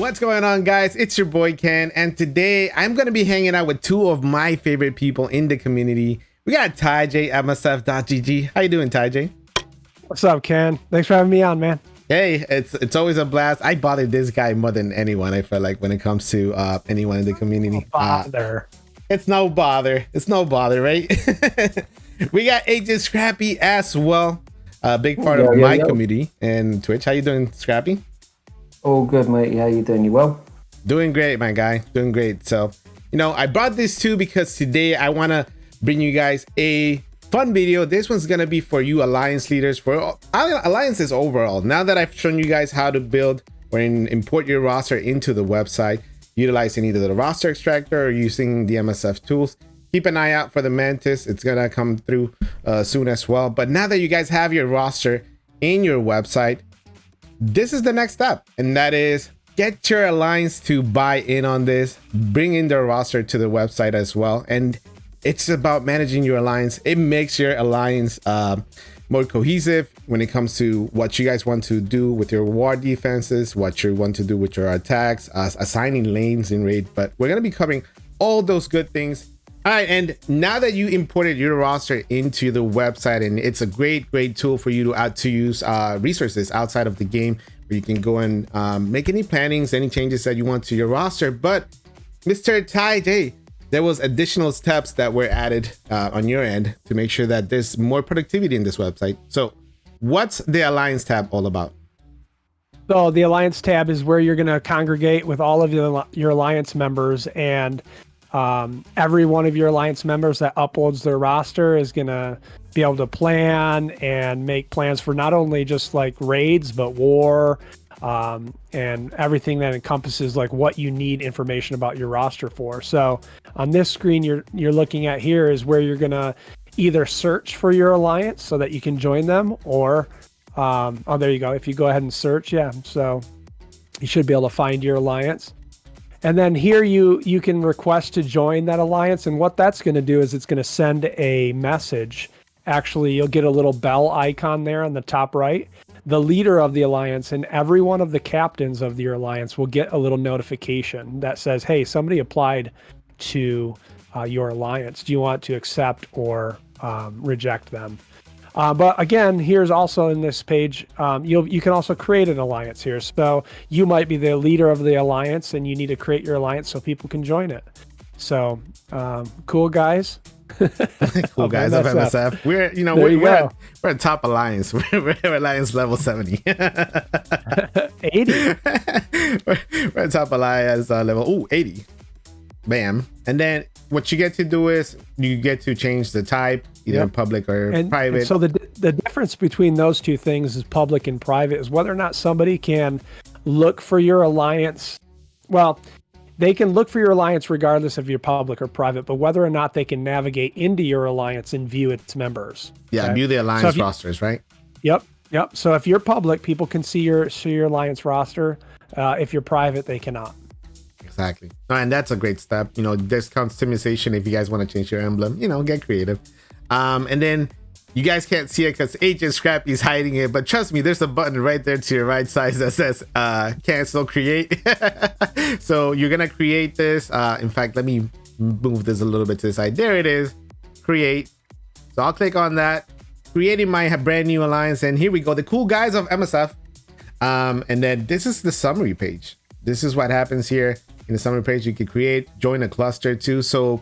What's going on, guys? It's your boy Ken, and today I'm going to be hanging out with two of my favorite people in the community. We got TyeJae at MSF.gg. How you doing, TyeJae? What's up, Ken? Thanks for having me on, man. Hey, it's always a blast. I bother this guy more than anyone, I feel like, when it comes to anyone in the community. No bother. It's no bother. It's no bother, right? We got Agent Scrappy as well. A big part of my community and Twitch. How you doing, Scrappy? All good, mate. How you doing? You well? Doing great, my guy. Doing great. So, I brought this too because today I want to bring you guys a fun video. This one's going to be for you alliance leaders, for alliances overall. Now that I've shown you guys how to build or import your roster into the website, utilizing either the roster extractor or using the MSF tools, keep an eye out for the Mantis. It's going to come through soon as well. But now that you guys have your roster in your website, this is the next step, and that is get your alliance to buy in on this, bring in their roster to the website as well. And it's about managing your alliance. It makes your alliance more cohesive when it comes to what you guys want to do with your war defenses, what you want to do with your attacks, assigning lanes in raid. But we're going to be covering all those good things. All right, and now that you imported your roster into the website, and it's a great tool for you to use resources outside of the game, where you can go and make any plannings, any changes that you want to your roster. But Mr. TyeJae, there was additional steps that were added on your end to make sure that there's more productivity in this website. So what's the Alliance tab all about? So the Alliance tab is where you're going to congregate with all of your Alliance members, and every one of your Alliance members that uploads their roster is going to be able to plan and make plans for not only just like raids, but war, and everything that encompasses like what you need information about your roster for. So on this screen you're looking at here is where you're going to either search for your Alliance so that you can join them, or oh, there you go. If you go ahead and search, yeah, so you should be able to find your Alliance. And then here you can request to join that alliance. And what that's going to do is it's going to send a message. Actually, you'll get a little bell icon there on the top right. The leader of the alliance and every one of the captains of your alliance will get a little notification that says, hey, somebody applied to your alliance. Do you want to accept or reject them? But again, here's also in this page, you can also create an alliance here. So you might be the leader of the alliance and you need to create your alliance so people can join it. So cool guys. Cool guys of MSF. We're a top alliance. We're alliance level 70. 80. we're a top alliance level 80. Bam. And then what you get to do is you get to change the type, either public or private. And so the difference between those two things is public and private is whether or not somebody can look for your alliance. Well, they can look for your alliance regardless if you're public or private, but whether or not they can navigate into your alliance and view its members. Yeah, view the alliance rosters, right? Yep. So if you're public, people can see your alliance roster. If you're private, they cannot. Exactly. And that's a great step. There's customization if you guys want to change your emblem, get creative. And then you guys can't see it because Agent Scrappy is hiding it, but trust me, there's a button right there to your right side that says cancel create. So you're gonna create this. In fact, let me move this a little bit to the side. There it is, create. So I'll click on that, creating my brand new alliance, and here we go, the cool guys of MSF. And then this is the summary page. This is what happens here. In the summary page, you can create, join a cluster too. So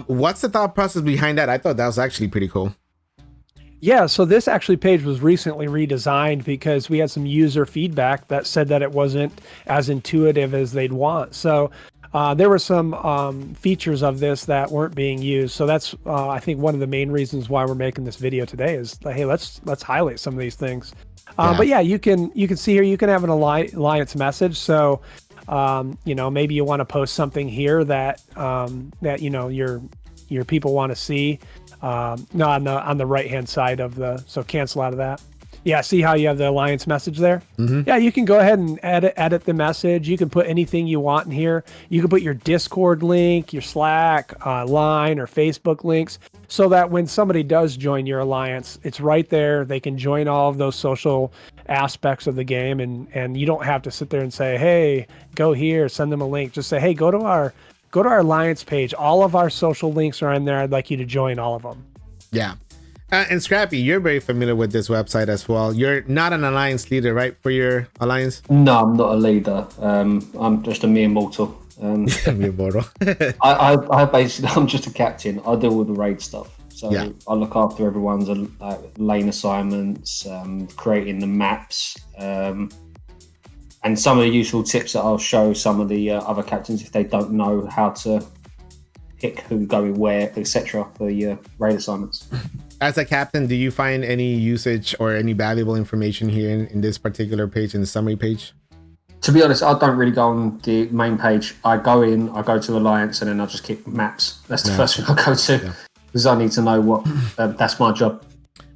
what's the thought process behind that? I thought that was actually pretty cool. Yeah, so this actually page was recently redesigned because we had some user feedback that said that it wasn't as intuitive as they'd want. So there were some features of this that weren't being used. So that's I think one of the main reasons why we're making this video today is, hey, let's highlight some of these things. But yeah, you can see here, you can have an alliance message. So maybe you want to post something here that your people want to see. No, on the right hand side of so cancel out of that. Yeah, see how you have the alliance message there? Yeah, you can go ahead and edit the message. You can put anything you want in here. You can put your Discord link, your Slack, Line, or Facebook links, so that when somebody does join your alliance, it's right there. They can join all of those social aspects of the game, and you don't have to sit there and say, hey, go here, send them a link. Just say, hey, go to our alliance page. All of our social links are in there. I'd like you to join all of them. Yeah. And Scrappy, you're very familiar with this website as well. You're not an alliance leader, right, for your alliance? No, I'm not a leader. I'm just a mere mortal. Mere mortal. I basically, I'm just a captain. I do all the raid stuff. So yeah. I look after everyone's lane assignments, creating the maps, and some of the useful tips that I'll show some of the other captains if they don't know how to pick who going where, etc. for the raid assignments. As a captain, do you find any usage or any valuable information here in this particular page, in the summary page? To be honest, I don't really go on the main page. I go to Alliance, and then I just keep maps. That's the first thing I go to, because I need to know what, that's my job.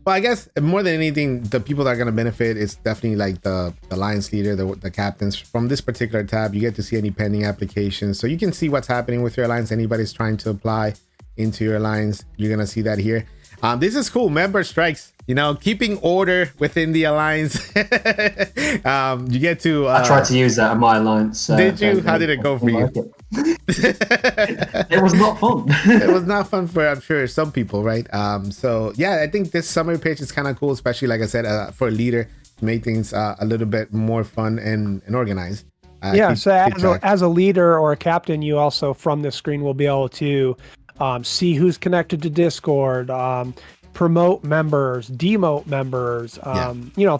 Well, I guess more than anything, the people that are going to benefit is definitely like the alliance leader, the captains. From this particular tab, you get to see any pending applications. So you can see what's happening with your alliance. Anybody's trying to apply into your alliance, you're going to see that here. This is cool. Member strikes, keeping order within the alliance. You get to... I tried to use that in my alliance. Did you? How did it go for you? It was not fun. It was not fun for, I'm sure, some people, right? So, yeah, I think this summary page is kind of cool, especially, like I said, for a leader, to make things a little bit more fun and organized. So as a leader or a captain, you also, from this screen, will be able to see who's connected to Discord, promote members, demote members,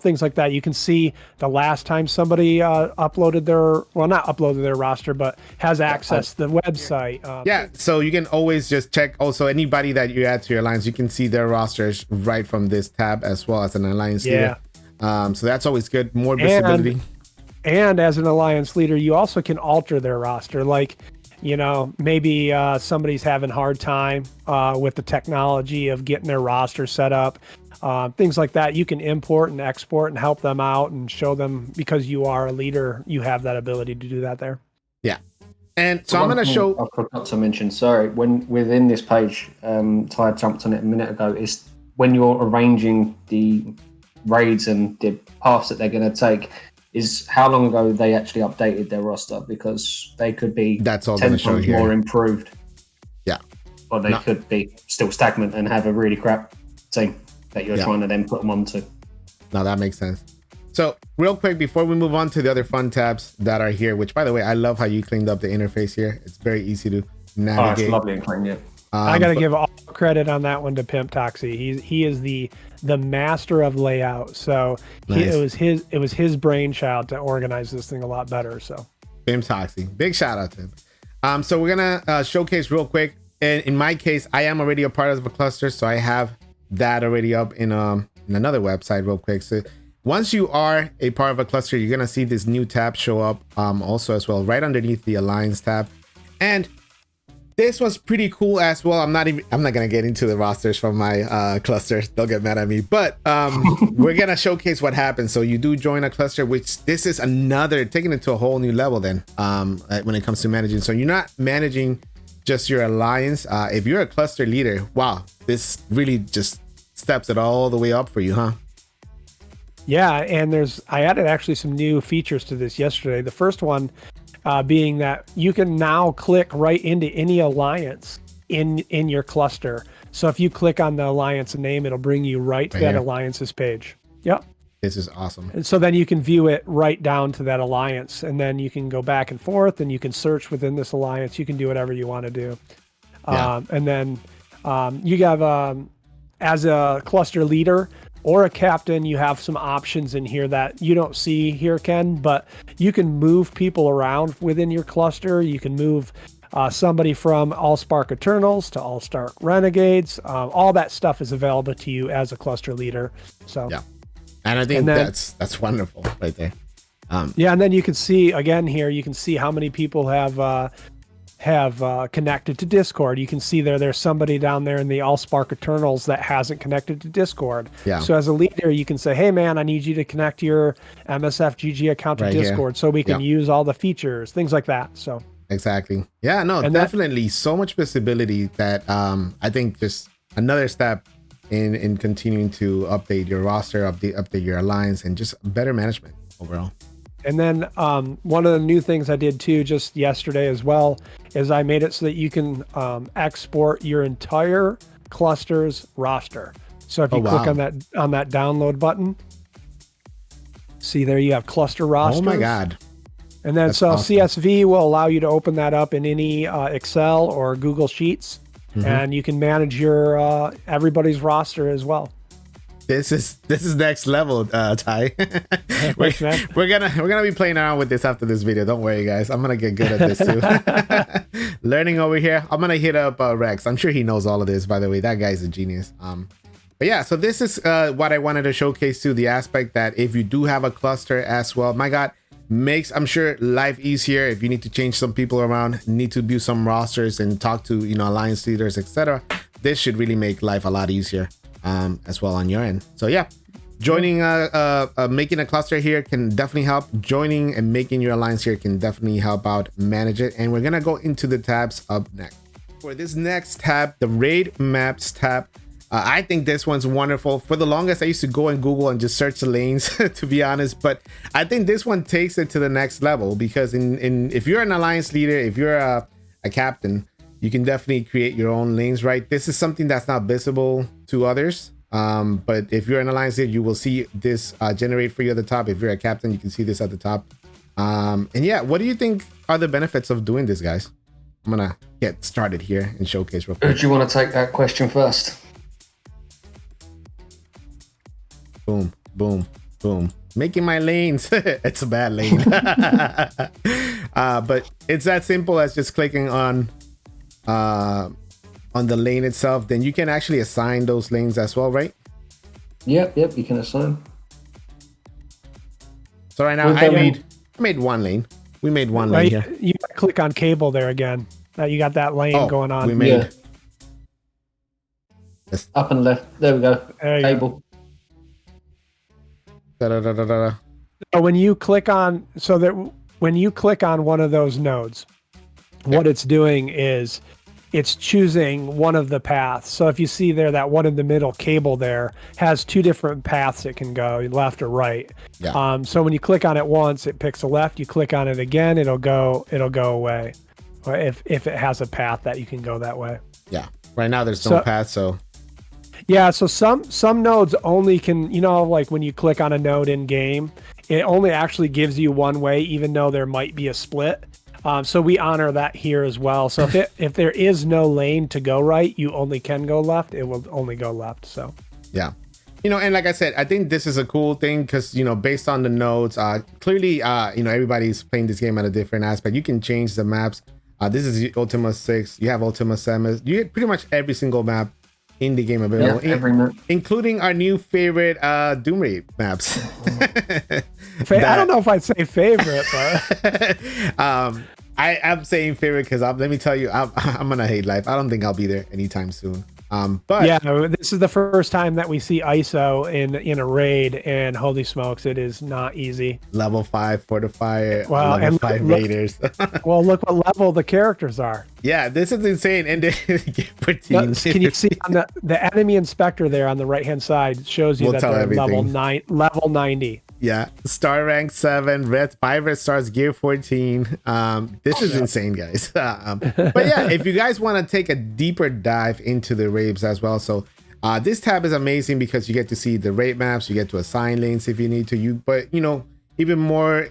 things like that. You can see the last time somebody not uploaded their roster, but has access to the website. So you can always just check also anybody that you add to your alliance. You can see their rosters right from this tab as well as an alliance leader. So that's always good. More visibility. And as an alliance leader, you also can alter their roster. Like, maybe somebody's having a hard time with the technology of getting their roster set up, things like that. You can import and export and help them out and show them, because you are a leader, you have that ability to do that there. Yeah. And so I'm going to show... I forgot to mention, sorry, when within this page, Ty jumped on it a minute ago, is when you're arranging the raids and the paths that they're going to take, is how long ago they actually updated their roster, because they could be 10 times more improved. Yeah. Or they could be still stagnant and have a really crap team that you're trying to then put them onto. No, that makes sense. So real quick, before we move on to the other fun tabs that are here, which, by the way, I love how you cleaned up the interface here. It's very easy to navigate. Oh, it's lovely and clean, yeah. I got to give all credit on that one to Pimp Toxie. He is the master of layout. So nice. It was his brainchild to organize this thing a lot better. So Pimp Toxie, big shout out to him. So we're gonna showcase real quick. And in my case, I am already a part of a cluster, so I have that already up in another website real quick. So once you are a part of a cluster, you're gonna see this new tab show up also as well, right underneath the Alliance tab. And this was pretty cool as well. I'm not gonna get into the rosters from my cluster. They'll get mad at me. But we're gonna showcase what happens. So you do join a cluster, which this is another taking it to a whole new level then when it comes to managing. So you're not managing just your alliance. If you're a cluster leader, wow, this really just steps it all the way up for you, huh? Yeah, and I added actually some new features to this yesterday. The first one being that you can now click right into any alliance in your cluster. So if you click on the alliance name, it'll bring you right to that alliance's page. Yep. This is awesome. And so then you can view it right down to that alliance, and then you can go back and forth, and you can search within this alliance. You can do whatever you want to do. And then you have, as a cluster leader or a captain, you have some options in here that you don't see here, Ken, but you can move people around within your cluster. You can move somebody from Allspark Eternals to Allspark Renegades. All that stuff is available to you as a cluster leader. So yeah, and I think that's wonderful right there. And then you can see again here, you can see how many people have have connected to Discord. You can see there's somebody down there in the Allspark Eternals that hasn't connected to Discord. Yeah. So as a leader, you can say, hey man, I need you to connect your MSFGG account to Discord so we can use all the features, things like that. So exactly. Yeah, no, and definitely so much visibility that I think just another step in continuing to update your roster, update your alliance, and just better management overall. And then one of the new things I did too just yesterday as well is I made it so that you can export your entire cluster's roster. So if you click on that download button, see there you have cluster rosters. Oh my God. And then That's awesome. CSV will allow you to open that up in any Excel or Google Sheets, and you can manage your everybody's roster as well. This is next level, Ty. we're gonna be playing around with this after this video. Don't worry, guys. I'm gonna get good at this too. Learning over here. I'm gonna hit up Rex. I'm sure he knows all of this. By the way, that guy's a genius. But yeah, so this is what I wanted to showcase too. The aspect that if you do have a cluster as well, my God, makes, I'm sure, life easier. If you need to change some people around, need to build some rosters and talk to alliance leaders, etc. This should really make life a lot easier. As well on your end. So yeah, joining making a cluster here can definitely help. Joining and making your alliance here can definitely help out manage it. And we're gonna go into the tabs up next. For this next tab, the raid maps tab, I think this one's wonderful. For the longest, I used to go and Google and just search the lanes to be honest, but I think this one takes it to the next level because if you're an alliance leader, if you're a captain, you can definitely create your own lanes, right? This is something that's not visible to others. But if you're an alliance leader, you will see this generate for you at the top. If you're a captain, you can see this at the top. And yeah, what do you think are the benefits of doing this, guys? I'm gonna get started here and showcase real quick. Do you want to take that question first? Boom, boom, boom. Making my lanes. It's a bad lane. But it's that simple as just clicking on the lane itself. Then you can actually assign those lanes as well, right? Yep, you can assign. So right now I made one lane. We made one lane here. You click on cable there again. You got that lane going on. We made up and left. There we go. Cable. So when you click on one of those nodes, what it's doing is it's choosing one of the paths. So if you see there, that one in the middle cable there has two different paths it can go, left or right. Yeah. So when you click on it once, it picks a left. You click on it again, it'll go away. Or if it has a path that you can go that way. Yeah. Right now there's no path, so. Yeah, so some nodes only can, like when you click on a node in game, it only actually gives you one way, even though there might be a split. So we honor that here as well. So if there is no lane to go right, you only can go left. It will only go left. So yeah, and like I said, I think this is a cool thing because based on the nodes, clearly everybody's playing this game at a different aspect. You can change the maps. This is Ultima 6. You have Ultima 7. You get pretty much every single map in the game available, including our new favorite Doom Raid maps. I don't know if I'd say favorite, but I'm saying favorite because let me tell you, I'm gonna hate life. I don't think I'll be there anytime soon. But yeah, this is the first time that we see ISO in a raid, and holy smokes, it is not easy. Level 5 fortifier, well, level 5 raiders. Well, look what level the characters are. Yeah, this is insane. And can you see on the enemy inspector there on the right hand side shows you that they're level 90. Yeah, star rank 7, red 5 red stars, gear 14. This is insane, guys. But yeah, if you guys want to take a deeper dive into the raids as well, so this tab is amazing because you get to see the raid maps, you get to assign lanes if you need to. But even more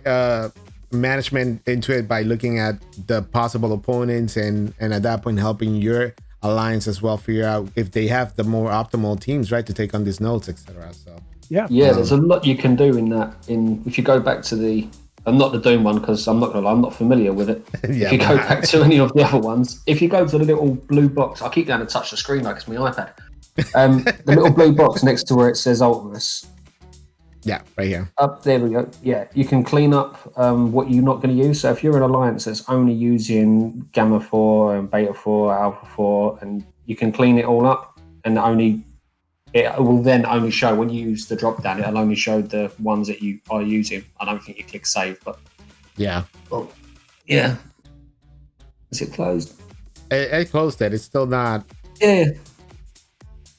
management into it by looking at the possible opponents and at that point helping your alliance as well figure out if they have the more optimal teams, right, to take on these nodes, etc. So. Yeah, there's a lot you can do in that. If you go back to not the Doom one because I'm not familiar with it. If you go back to any of the other ones, if you go to the little blue box, I keep going to touch the screen like it's my iPad. The little blue box next to where it says Ultimus. Yeah, right here. Up there we go. Yeah, you can clean up what you're not going to use. So if you're an alliance that's only using Gamma 4 and Beta 4, Alpha 4, and you can clean it all up, and it will then only show when you use the drop down. It'll only show the ones that you are using. I don't think you click save, but yeah. Oh, yeah. Is it closed? I closed it. It's still not. Yeah.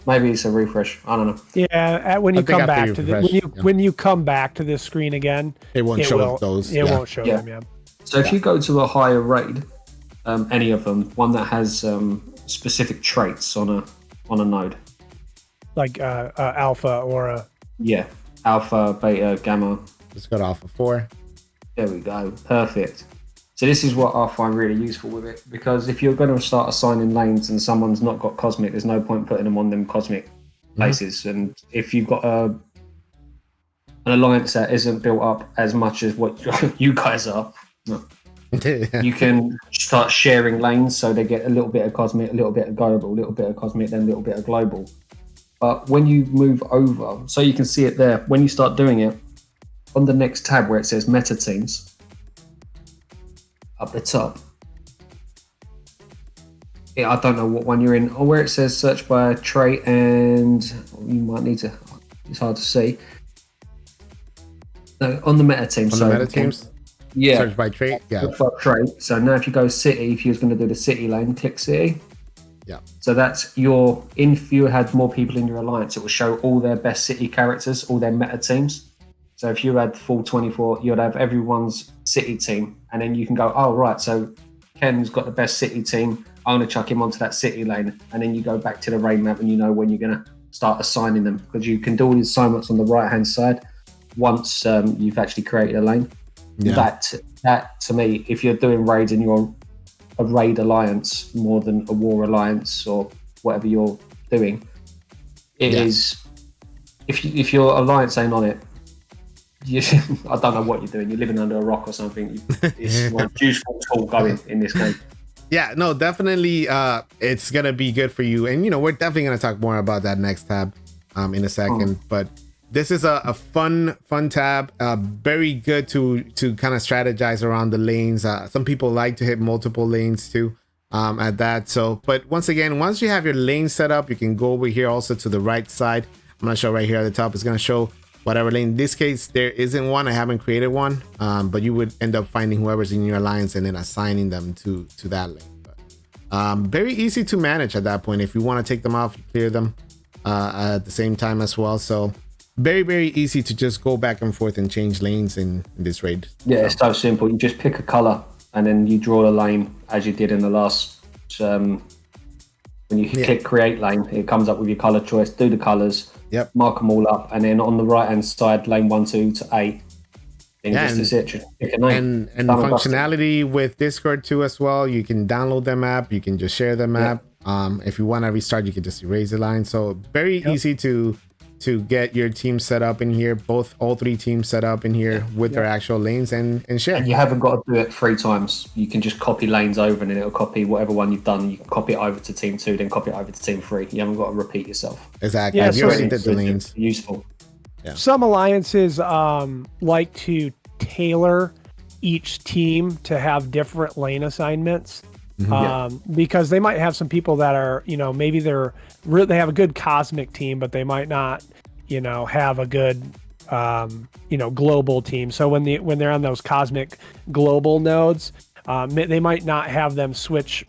Maybe it's a refresh. I don't know. Yeah, when you come back to when you come back to this screen again, it won't show those. It won't show them. Yeah. So if you go to a higher raid, any of them, one that has specific traits on a node, like alpha or a alpha, beta, gamma. Let's go to alpha 4. There we go. Perfect. So this is what I find really useful with it, because if you're going to start assigning lanes and someone's not got cosmic, there's no point putting them on them cosmic places. And if you've got an alliance that isn't built up as much as what you guys are, you can start sharing lanes so they get a little bit of cosmic, a little bit of global, a little bit of cosmic, then a little bit of global. But when you move over, so you can see it there, when you start doing it, on the next tab where it says meta teams, up the top, I don't know what one you're in, or where it says search by trait, and you might need to, it's hard to see. No, on the meta teams. On the meta teams? Yeah. Search by trait? Yeah. Search by trait. So now if you go city, if you was going to do the city lane, click city. Yeah. So that's if you had more people in your alliance, it will show all their best city characters, all their meta teams. So if you had full 24, you'd have everyone's city team, and then you can go, oh, right, so Ken's got the best city team. I'm going to chuck him onto that city lane. And then you go back to the raid map and you know when you're going to start assigning them, because you can do all these assignments on the right-hand side once you've actually created a lane. Yeah. That, to me, if you're doing raids and you're a raid alliance more than a war alliance or whatever you're doing, it is, if your alliance ain't on it, I don't know what you're doing. You're living under a rock or something. It's one useful tool going in this game. Yeah, no, definitely. It's gonna be good for you, and we're definitely gonna talk more about that next tab in a second. But this is a fun tab. Very good to kind of strategize around the lanes. Some people like to hit multiple lanes too. At that. So, but once again, once you have your lane set up, you can go over here also to the right side. I'm gonna show right here at the top. It's gonna show whatever lane. In this case, there isn't one. I haven't created one, but you would end up finding whoever's in your alliance and then assigning them to that lane. But, very easy to manage at that point. If you want to take them off, you clear them at the same time as well. So very, very easy to just go back and forth and change lanes in this raid. Yeah, it's so simple. You just pick a color and then you draw a lane as you did in the last. When you click create lane, it comes up with your color choice. Do the colors. Yep. Mark them all up, and then on the right hand side, lane 1, 2 to 8. And pick a name. And the functionality with Discord too as well. You can download the map. You can just share the map. If you want to restart, you can just erase the line. So very easy to get your team set up in here. All three teams set up in here with their actual lanes and share. And you haven't got to do it 3 times. You can just copy lanes over, and then it'll copy whatever one you've done. You can copy it over to team 2, then copy it over to team 3. You haven't got to repeat yourself. Exactly. Yeah, you already did the lanes. Useful. Yeah. Some alliances like to tailor each team to have different lane assignments. Because they might have some people that are, maybe they have a good cosmic team, but they might not, have a good, global team. So when they're on those cosmic global nodes, they might not have them switch,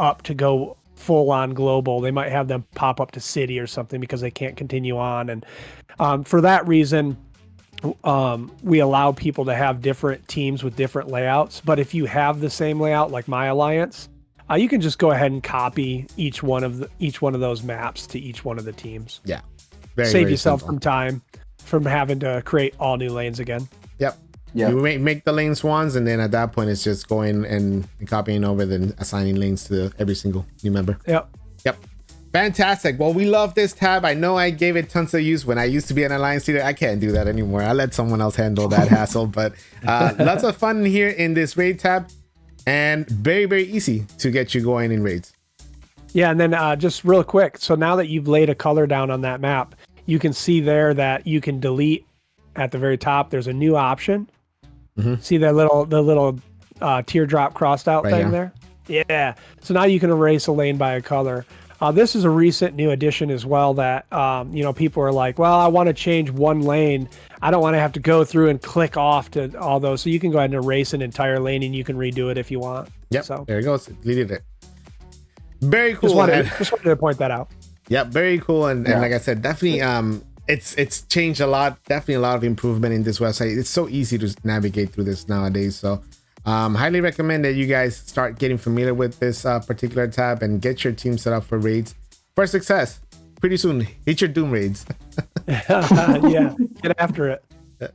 up to go full on global. They might have them pop up to city or something because they can't continue on. And for that reason, we allow people to have different teams with different layouts. But if you have the same layout like my alliance, you can just go ahead and copy each one of those maps to each one of the teams. Yeah, save yourself some time from having to create all new lanes again. Yep. You make the lanes once, and then at that point, it's just going and copying over, then assigning lanes to every single new member. Yep. Fantastic. Well, we love this tab. I know I gave it tons of use when I used to be an alliance leader. I can't do that anymore. I let someone else handle that hassle. But lots of fun here in this raid tab, and very, very easy to get you going in raids. Yeah, and then just real quick. So now that you've laid a color down on that map, you can see there that you can delete at the very top, there's a new option. Mhm. See the little teardrop crossed out Right thing here. there? Yeah. So now you can erase a lane by a color. This is a recent new addition as well that, people are like, well, I want to change one lane. I don't want to have to go through and click off to all those. So you can go ahead and erase an entire lane and you can redo it if you want. Yep. So There it goes. Deleted it. Very cool. just wanted to point that out. Yeah, very cool. And like I said, definitely it's changed a lot. Definitely a lot of improvement in this website. It's so easy to navigate through this nowadays. So highly recommend that you guys start getting familiar with this particular tab and get your team set up for raids for success. Pretty soon, hit your Doom raids. Yeah, get after it. All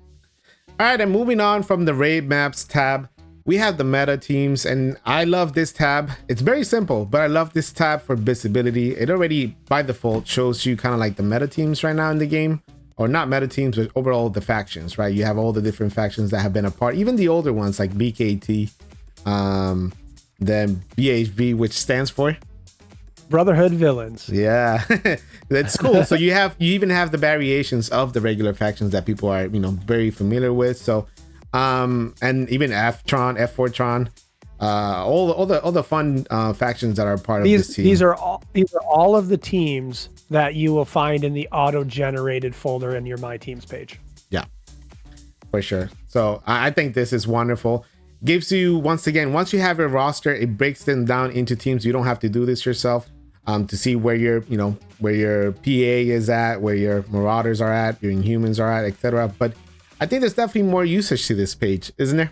right, and moving on from the raid maps tab, we have the meta teams, and I love this tab. It's very simple, but I love this tab for visibility. It already by default shows you kind of like the meta teams right now in the game, or not meta teams, but overall the factions, right? You have all the different factions that have been a part, even the older ones like BKT, then BHV, which stands for Brotherhood Villains. Yeah, that's cool. So you even have the variations of the regular factions that people are very familiar with. So and even F4tron, all the fun factions that are part of this team. These are all of the teams that you will find in the auto-generated folder in your My Teams page. Yeah, for sure. So I think this is wonderful. Gives you, once you have your roster, it breaks them down into teams. You don't have to do this yourself. To see where your PA is at, where your Marauders are at, your Inhumans are at, etc. But I think there's definitely more usage to this page, isn't there?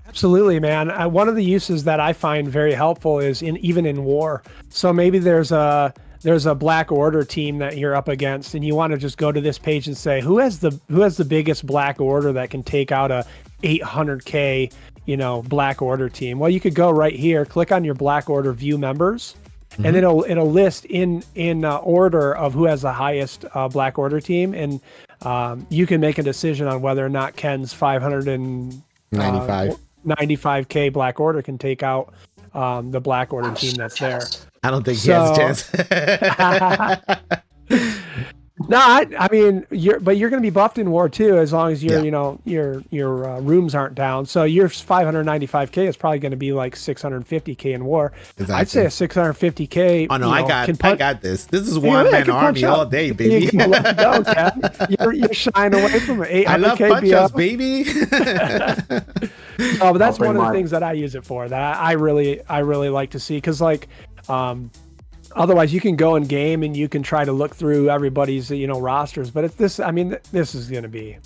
Absolutely, man. One of the uses that I find very helpful is even in war. So maybe there's a Black Order team that you're up against, and you want to just go to this page and say, who has the biggest Black Order that can take out a 800k Black Order team? Well, you could go right here, click on your Black Order view members. Mm-hmm. And it'll list in order of who has the highest Black Order team, and you can make a decision on whether or not Ken's 595k Black Order can take out the Black Order team that's there. I don't think he has a chance. No, I mean, you're going to be buffed in war too, as long as your rooms aren't down. So your 595k is probably going to be like 650k in war. Exactly. I'd say a 650k. Oh no, I got this. This is one man army all day, baby. Let's go, Ken. You're shying away from it. 800k. I love punch-ups, baby. No, but that's one of the things that I use it for. That I really like to see, because otherwise, you can go in game and you can try to look through everybody's rosters, but this is gonna be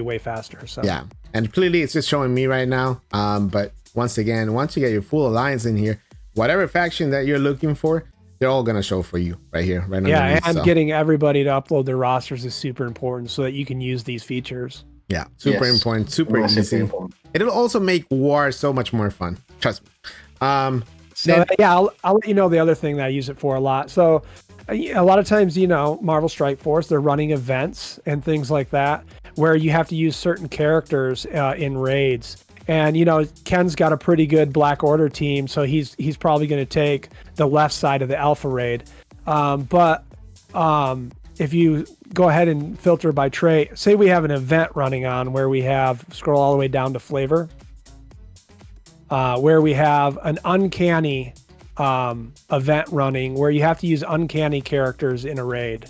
way faster. So yeah, and clearly it's just showing me right now. But once again, once you get your full alliance in here, whatever faction that you're looking for, they're all gonna show for you right here, right now. Yeah, and getting everybody to upload their rosters is super important so that you can use these features. Yeah, super important, super easy. It'll also make war so much more fun. Trust me. So yeah, I'll let you know the other thing that I use it for a lot. So a lot of times, Marvel Strike Force, they're running events and things like that where you have to use certain characters in raids. And Ken's got a pretty good Black Order team, so he's probably going to take the left side of the Alpha raid. But if you go ahead and filter by trait, say we have an event running on where we have, scroll all the way down to flavor. Where we have an uncanny event running where you have to use uncanny characters in a raid.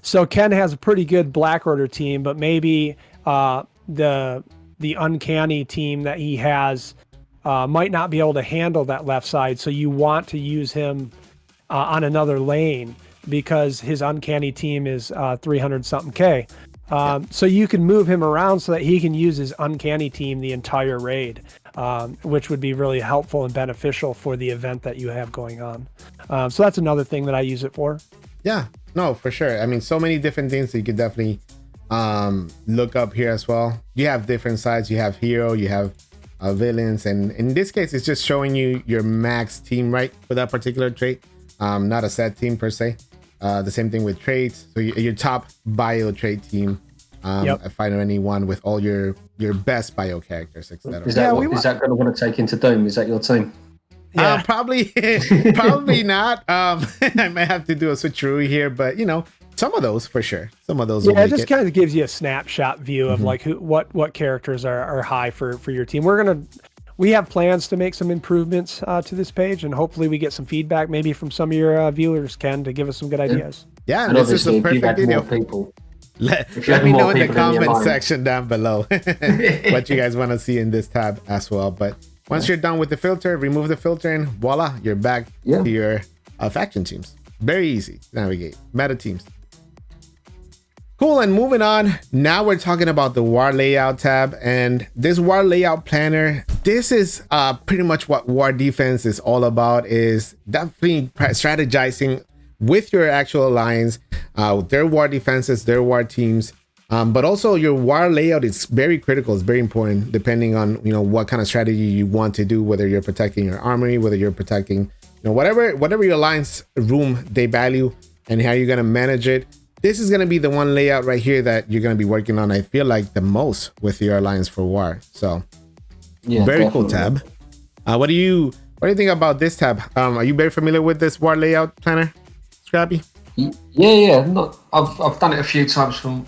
So Ken has a pretty good Black Order team, but maybe the uncanny team that he has might not be able to handle that left side. So you want to use him on another lane because his uncanny team is 300 something K. So you can move him around so that he can use his uncanny team the entire raid, which would be really helpful and beneficial for the event that you have going on. So that's another thing that I use it for. Yeah, no, for sure. I mean, so many different things that you could definitely look up here as well. You have different sides. You have hero, you have villains, and in this case, it's just showing you your max team, right, for that particular trait. Not a set team per se. The same thing with traits. So your top bio trait team. I find anyone with all your best bio characters, etc. Is that going to want to take into Doom? Is that your team? Yeah. Probably not. I might have to do a switcheroo here, but some of those for sure. Some of those. Yeah, will it make just kind of gives you a snapshot view of like what characters are high for your team. We have plans to make some improvements to this page, and hopefully we get some feedback maybe from some of your viewers, Ken, to give us some good ideas. Yeah, and this is a obviously, if you perfect had video. more people, Let me know in the comment section down below what you guys want to see in this tab as well. But once you're done with the filter, remove the filter, and voila, you're back to your faction teams. Very easy to navigate. Meta teams. Cool, and moving on, now we're talking about the war layout tab, and this war layout planner, this is pretty much what war defense is all about, is definitely strategizing with your actual alliance, their war defenses, their war teams, but also your war layout is very critical. It's very important depending on, you know, what kind of strategy you want to do, whether you're protecting your armory, whether you're protecting, you know, whatever your alliance room they value and how you're going to manage it. This is going to be the one layout right here that you're going to be working on, I feel like, the most with your alliance for war. So yeah, very definitely. cool tab. What do you think about this tab? Are you very familiar with this war layout planner, Scrappy? Yeah. I've done it a few times from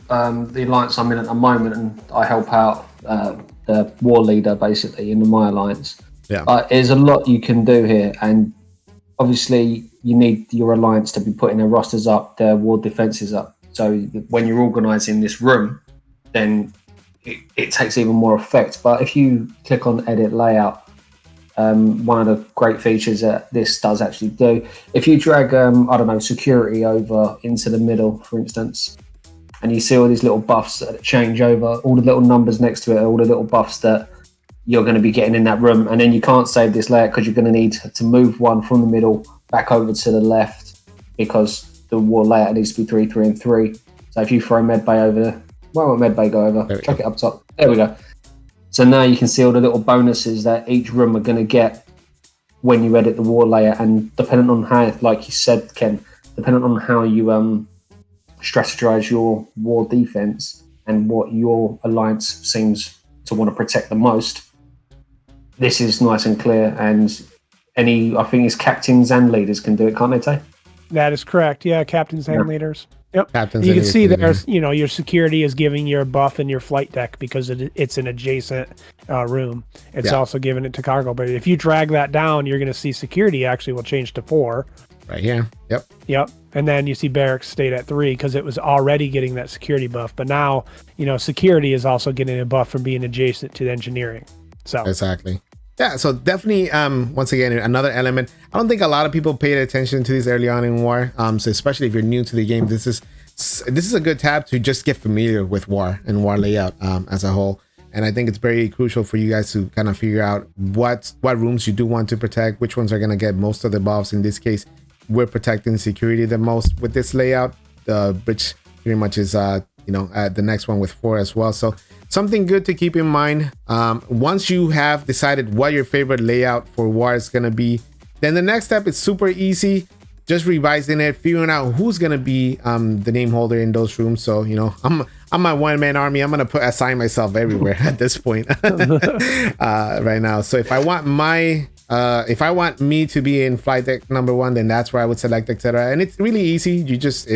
the alliance I'm in at the moment, and I help out the war leader basically in my alliance. Yeah. There's a lot you can do here, and obviously you need your alliance to be putting their rosters up, their war defenses up. So when you're organising this room, then it takes even more effect. But if you click on edit layout, one of the great features that this does actually do, if you drag, I don't know, security over into the middle, for instance, and you see all these little buffs that change over, all the little numbers next to it, all the little buffs that you're going to be getting in that room, and then you can't save this layout because you're going to need to move one from the middle back over to the left because the war layout needs to be 3, 3, and 3. So if you throw medbay over there, where will medbay go over? Chuck it up top. There we go. So now you can see all the little bonuses that each room are going to get when you edit the war layout, and depending on how, like you said, Ken, depending on how you strategize your war defense and what your alliance seems to want to protect the most, this is nice and clear. And I think it's captains and leaders can do it, can't they, Tay? That is correct. Yeah, captains and leaders. Yep. Captains you and can see leaders. there's, you know, your security is giving your buff in your flight deck because it's an adjacent room. It's also giving it to cargo. But if you drag that down, you're going to see security actually will change to 4. Right here. Yep. And then you see barracks stayed at 3 because it was already getting that security buff. But now, you know, security is also getting a buff from being adjacent to the engineering. So Exactly. Yeah, so definitely, once again, another element. I don't think a lot of people paid attention to this early on in war. So especially if you're new to the game, this is a good tab to just get familiar with war and war layout as a whole. And I think it's very crucial for you guys to kind of figure out what rooms you do want to protect, which ones are going to get most of the buffs. In this case, we're protecting security the most with this layout, which pretty much is the next one with 4 as well. So something good to keep in mind. Once you have decided what your favorite layout for war is going to be, then the next step is super easy. Just revising it, figuring out who's going to be the name holder in those rooms. So, you know, I'm my one-man army. I'm going to assign myself everywhere at this point right now. So if I want me to be in flight deck number 1, then that's where I would select, etc. And it's really easy. You just,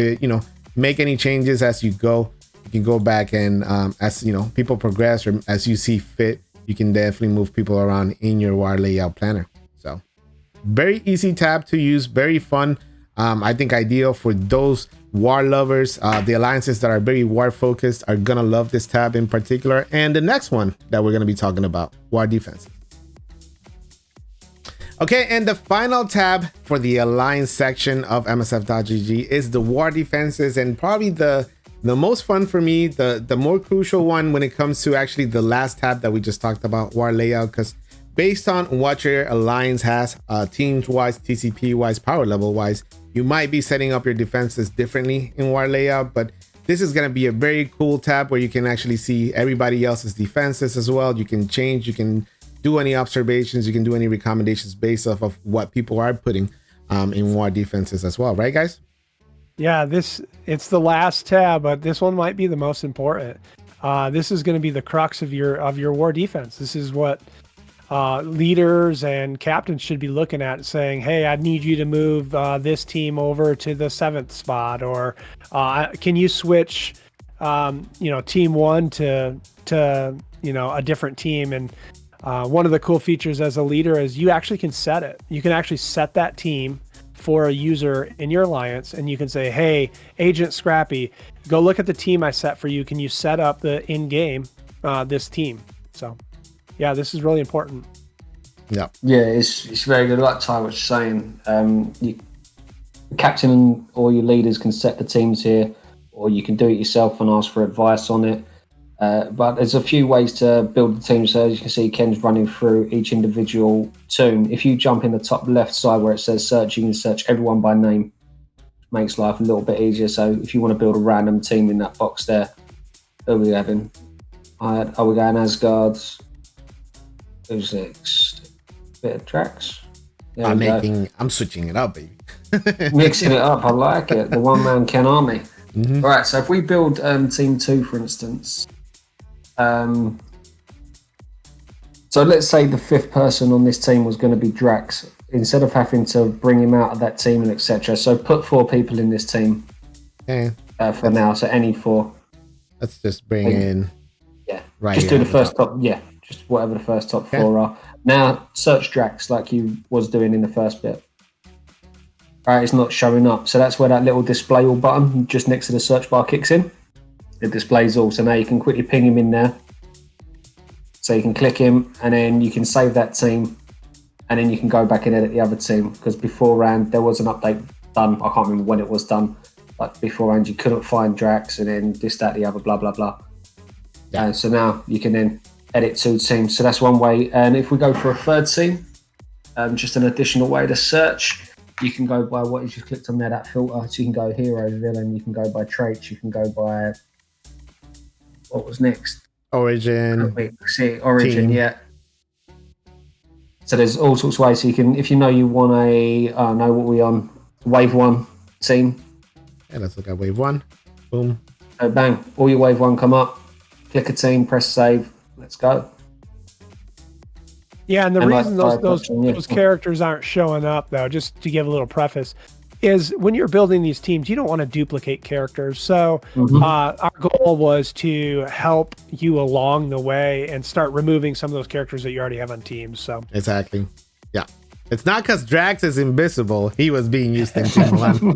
make any changes as you go. You can go back and as people progress or as you see fit, you can definitely move people around in your war layout planner. So very easy tab to use, very fun. I think ideal for those war lovers. The alliances that are very war focused are gonna love this tab in particular. And the next one that we're gonna be talking about, war defense. Okay, and the final tab for the alliance section of MSF.GG is the war defenses, and probably the most fun for me, the more crucial one when it comes to actually the last tab that we just talked about, war layout, because based on what your alliance has, teams wise, TCP wise, power level wise, you might be setting up your defenses differently in war layout. But this is going to be a very cool tab where you can actually see everybody else's defenses as well. You can change, you can do any observations, you can do any recommendations based off of what people are putting in war defenses as well, right guys? Yeah, it's the last tab, but this one might be the most important. This is going to be the crux of your war defense. This is what leaders and captains should be looking at, saying, hey, I need you to move this team over to the 7th spot, or can you switch team 1 to a different team. And one of the cool features as a leader is you actually can set it. You can actually set that team for a user in your alliance, and you can say, hey, Agent Scrappy, go look at the team I set for you. Can you set up the in-game this team? So yeah, this is really important. Yeah, it's very good. Like Ty was saying, the captain or your leaders can set the teams here, or you can do it yourself and ask for advice on it. But there's a few ways to build the team. So as you can see, Ken's running through each individual toon. If you jump in the top left side where it says search, you can search everyone by name. Makes life a little bit easier. So if you want to build a random team in that box there, who are we having? Are we going Asgard? Who's next? Bit of tracks. I'm switching it up, baby. Mixing it up, I like it. The one-man Ken army. Mm-hmm. All right, so if we build team 2, for instance, so let's say the 5th person on this team was going to be Drax. Instead of having to bring him out of that team and etc., so put 4 people in this team. Okay. For now, so any 4. Let's just bring in. Yeah. Right. Just do the first top. Yeah. Just whatever the first top 4 are. Now search Drax like you was doing in the first bit. All right, it's not showing up, so that's where that little display all button just next to the search bar kicks in. It displays all, so now you can quickly ping him in there. So you can click him, and then you can save that team, and then you can go back and edit the other team, because beforehand there was an update done. I can't remember when it was done, but beforehand you couldn't find Drax, and then this, that, the other, blah, blah, blah. Yeah. So now you can then edit 2 teams. So that's one way. And if we go for a 3rd team, just an additional way to search, you can go by what you just clicked on there, that filter. So you can go hero, villain, you can go by traits, you can go by what was next? Origin. Origin, team. yeah. So there's all sorts of ways. So you can, if you know you want know what we on, wave 1 team. Yeah, let's look at wave 1. Boom. So bang, all your wave 1 come up, click a team, press save, let's go. Yeah, and the reason those characters aren't showing up, though, just to give a little preface, is when you're building these teams, you don't want to duplicate characters. So our goal was to help you along the way and start removing some of those characters that you already have on teams. So exactly, yeah. It's not because Drax is invisible; he was being used in Team 1.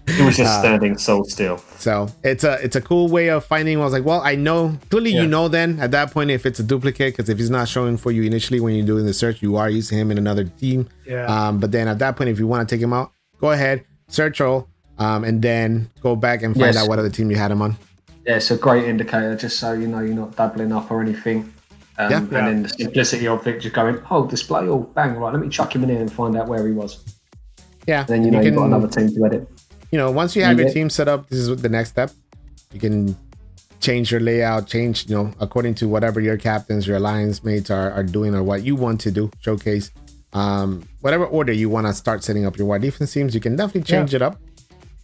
He was just standing so still. So it's a cool way of finding. I was like, well, I know clearly, you know, then at that point if it's a duplicate, because if he's not showing for you initially when you're doing the search, you are using him in another team. Yeah. But then at that point, if you want to take him out, go ahead, search all, and then go back and find out what other team you had him on. Yeah, it's a great indicator, just so you know you're not doubling up or anything. And then the simplicity of it, just going, display all, bang, right, let me chuck him in here and find out where he was. Yeah. Then you've got another team to edit. You know, once you have your team set up, this is the next step. You can change your layout, change, according to whatever your captains, your alliance mates are doing or what you want to do, showcase. Whatever order you want to start setting up your war defense teams, you can definitely change it up,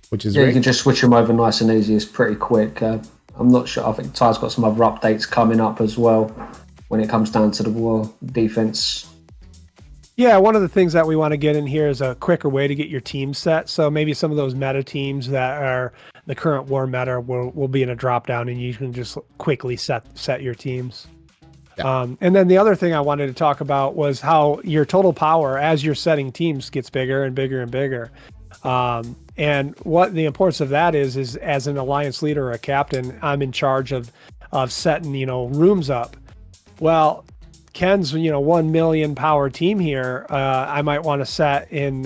which is great. You can just switch them over nice and easy. It's pretty quick. I'm not sure. I think Ty's got some other updates coming up as well when it comes down to the war defense. Yeah, one of the things that we want to get in here is a quicker way to get your team set. So maybe some of those meta teams that are the current war meta will be in a drop down, and you can just quickly set your teams. Yeah. And then the other thing I wanted to talk about was how your total power as you're setting teams gets bigger and bigger and bigger. And what the importance of that is as an alliance leader or a captain, I'm in charge of setting, rooms up. Well, Ken's, 1 million power team here. I might want to set in,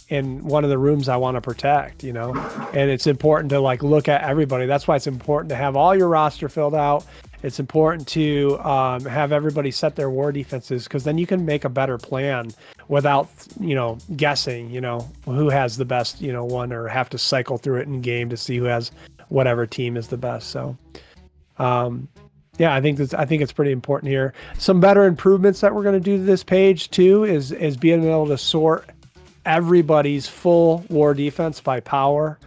in one of the rooms I want to protect, and it's important to look at everybody. That's why it's important to have all your roster filled out. It's important to have everybody set their war defenses, because then you can make a better plan without, guessing, who has the best, one, or have to cycle through it in game to see who has whatever team is the best. So, yeah, I think it's pretty important here. Some better improvements that we're going to do to this page too is being able to sort everybody's full war defense by power.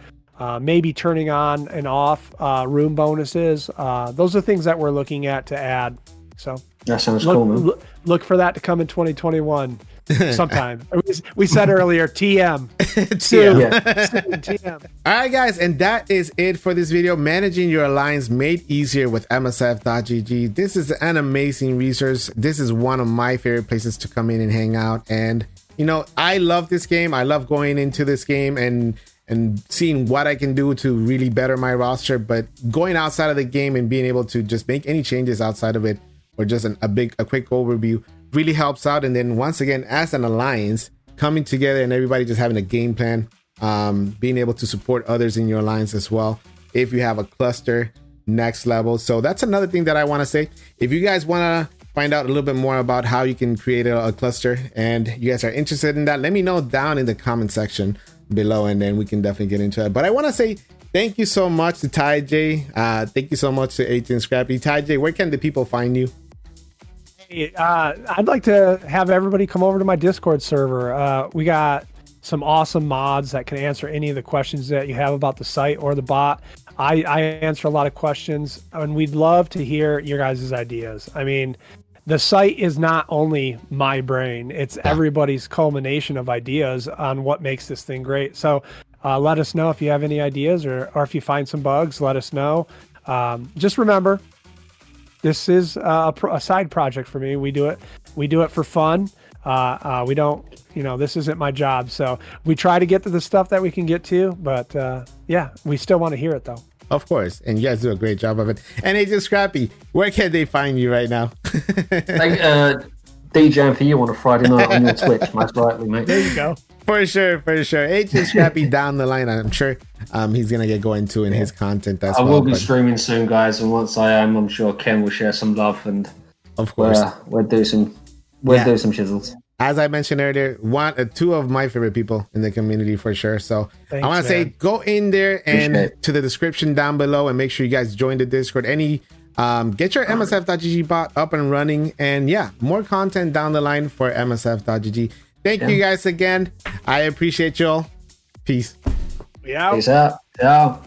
Maybe turning on and off room bonuses. Those are things that we're looking at to add. So That sounds cool, man. Look for that to come in 2021 sometime. We said earlier, TM. TM. All right, guys, and that is it for this video. Managing your alliance made easier with MSF.gg. This is an amazing resource. This is one of my favorite places to come in and hang out. And, you know, I love this game. I love going into this game and seeing what I can do to really better my roster. But going outside of the game and being able to just make any changes outside of it, or just a quick overview, really helps out. And then once again, as an alliance, coming together and everybody just having a game plan, being able to support others in your alliance as well. If you have a cluster, next level. So that's another thing that I want to say. If you guys want to find out a little bit more about how you can create a cluster and you guys are interested in that, let me know down in the comment section below, and then we can definitely get into it. But I want to say thank you so much to TyeJae. Thank you so much to TyeJae and Scrappy. TyeJae, where can the people find you? I'd like to have everybody come over to my Discord server. We got some awesome mods that can answer any of the questions that you have about the site or the bot. I answer a lot of questions, and we'd love to hear your guys' ideas. I mean, the site is not only my brain, it's everybody's culmination of ideas on what makes this thing great. So let us know if you have any ideas, or if you find some bugs, let us know. Just remember, this is a side project for me. We do it for fun. We don't, this isn't my job. So we try to get to the stuff that we can get to, but yeah, we still want to hear it though. Of course. And you guys do a great job of it. And TyeJae Scrappy, where can they find you right now? DJing for you on a Friday night on your Twitch, most likely, mate. There you go. For sure. TyeJae Scrappy down the line. I'm sure he's going to get going too in his content as well. I will be streaming soon, guys. And once I am, I'm sure Ken will share some love. And of course, we'll do some chisels. As I mentioned earlier, two of my favorite people in the community for sure. So thanks, I want to say go in there and to the description down below and make sure you guys join the Discord. Get your MSF.gg bot up and running, and yeah, more content down the line for MSF.gg. Thank you guys again. I appreciate y'all. Peace. We out. Peace out. Ciao.